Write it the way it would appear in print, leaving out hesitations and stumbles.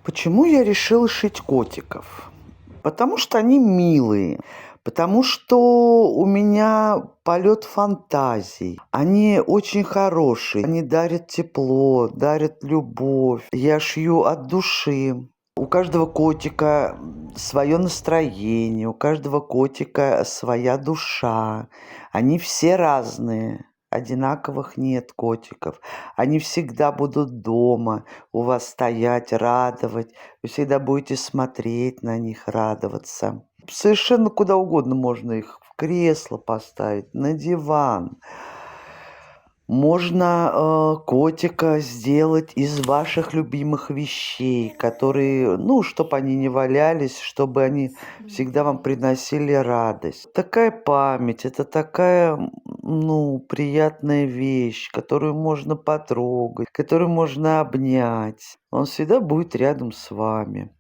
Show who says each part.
Speaker 1: Почему я решила шить котиков? Потому что они милые, потому что у меня полет фантазий. Они очень хорошие, они дарят тепло, дарят любовь. Я шью от души. У каждого котика свое настроение, у каждого котика своя душа. Они все разные. Одинаковых нет котиков. Они всегда будут дома, у вас стоять, радовать. Вы всегда будете смотреть на них, радоваться. Совершенно куда угодно можно их в кресло поставить, на диван. Можно, котика сделать из ваших любимых вещей, которые, ну, чтобы они не валялись, чтобы они всегда вам приносили радость. Такая память, это такая, ну, приятная вещь, которую можно потрогать, которую можно обнять. Он всегда будет рядом с вами.